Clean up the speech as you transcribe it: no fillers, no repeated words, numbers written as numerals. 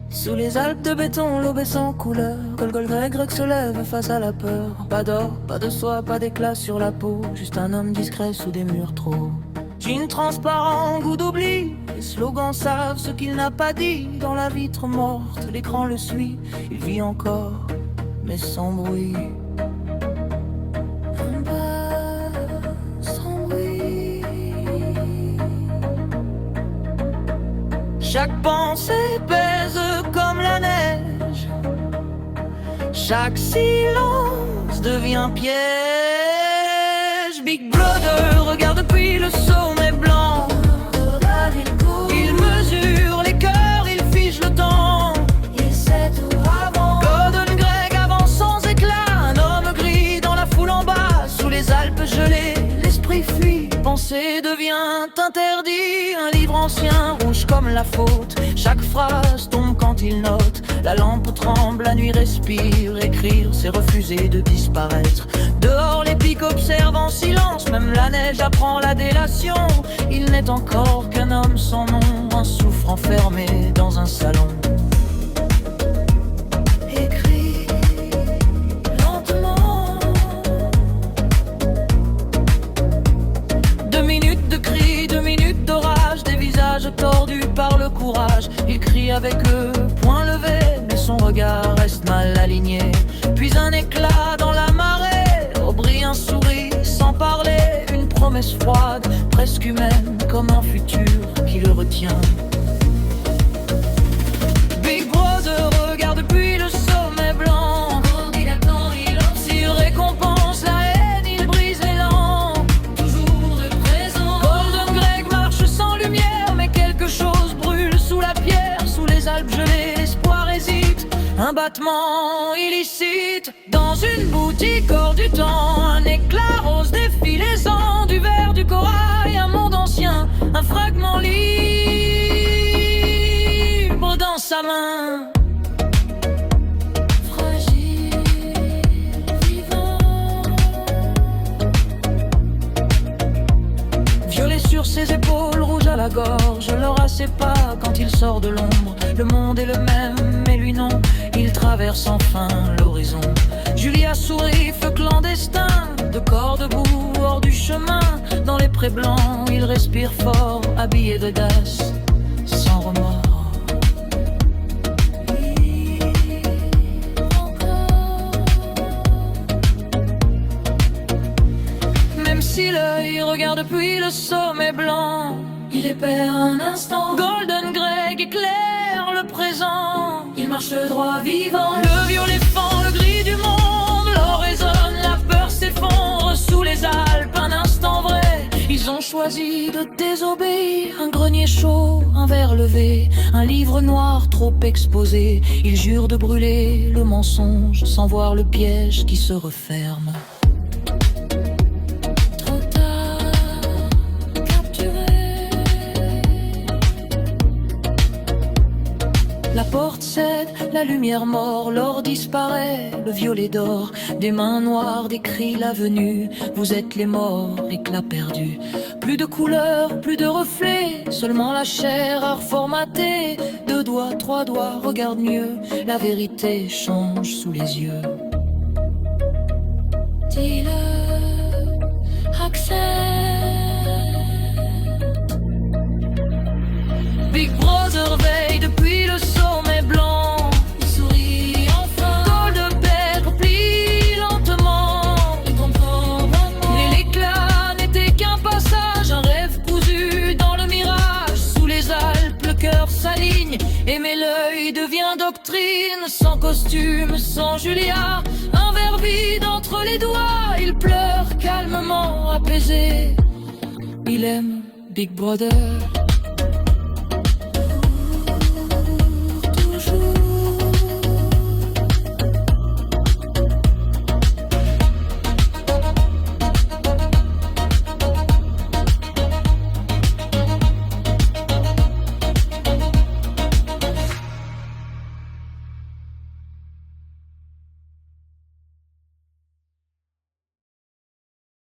Sous les Alpes de béton, l'aube est sans couleur. Golgol grec se lève face à la peur. Pas d'or, pas de soie, pas d'éclat sur la peau. Juste un homme discret sous des murs trop. Jean transparent, goût d'oubli. Les slogans savent ce qu'il n'a pas dit. Dans la vitre morte, l'écran le suit. Il vit encore, mais sans bruit. Un bar sans bruit. Chaque pensée pèse comme la neige. Chaque silence devient piège. Big Brother regarde depuis le sommet blanc. Il mesure les cœurs, il fige le temps. Il sait tout avant. Golden Greg avance sans éclat. Un homme gris dans la foule en bas. Sous les Alpes gelées, l'esprit fuit. Penser devient interdit. Un livre ancien, rouge comme la faute. Chaque phrase tombe quand il note. La lampe tremble, la nuit respire. Écrire, c'est refuser de disparaître. Dehors, les pics observent en silence. Même la neige apprend la délation. Il n'est encore qu'un homme sans nom. Un souffre enfermé dans un salon. Écrit lentement. 2 minutes de cris, 2 minutes d'orage. Des visages tordus par le courage. Il crie avec eux, point levé. Mais son regard reste mal aligné. Puis un éclat dans la marée. Au brille un sourire sans parler. Une promesse froide, presque humaine. Comme un futur qui le retient. Big Brother regarde depuis le sommet blanc. S'il récompense la haine, il brise l'élan. Toujours le présent. Golden Greg marche sans lumière. Mais quelque chose brûle sous la pierre. Sous les Alpes gelées, l'espoir hésite. Un battement illicite. Dans une boutique hors du temps. Un éclat rose défilaisant. Du verre, du corail, un monde ancien. Un fragment libre dans sa main. Fragile, vivant. Violet sur ses épaules, rouge à la gorge. L'aura pas quand il sort de l'ombre. Le monde est le même, mais lui non. Il traverse enfin l'horizon. Julia sourit, feu clandestin. De corps debout, hors du chemin. Dans les prés blancs, il respire fort. Habillé d'audace, sans remords. Même si l'œil regarde depuis le sommet blanc, il épère un instant. Golden Greg éclaire le présent. Il marche droit vivant. Le violet fend le gris du monde. L'or résonne, la peur s'effondre. Sous les Alpes, un instant vrai. Ils ont choisi de désobéir. Un grenier chaud, un verre levé. Un livre noir trop exposé. Ils jurent de brûler le mensonge sans voir le piège qui se referme. La porte cède, la lumière mord, l'or disparaît, le violet d'or. Des mains noires décrit la venue. Vous êtes les morts, éclat perdu. Plus de couleurs, plus de reflets. Seulement la chair à reformater. 2 doigts, 3 doigts, regarde mieux. La vérité change sous les yeux. Dis-le, accepte. Big Brother veille depuis le sommet blanc. Il sourit enfin. Goldberg replie lentement. Il comprend vraiment. L'éclat n'était qu'un passage. Un rêve cousu dans le mirage. Sous les Alpes, le cœur s'aligne. Aimer l'œil devient doctrine. Sans costume, sans Julia. Un verre vide entre les doigts. Il pleure calmement, apaisé. Il aime Big Brother.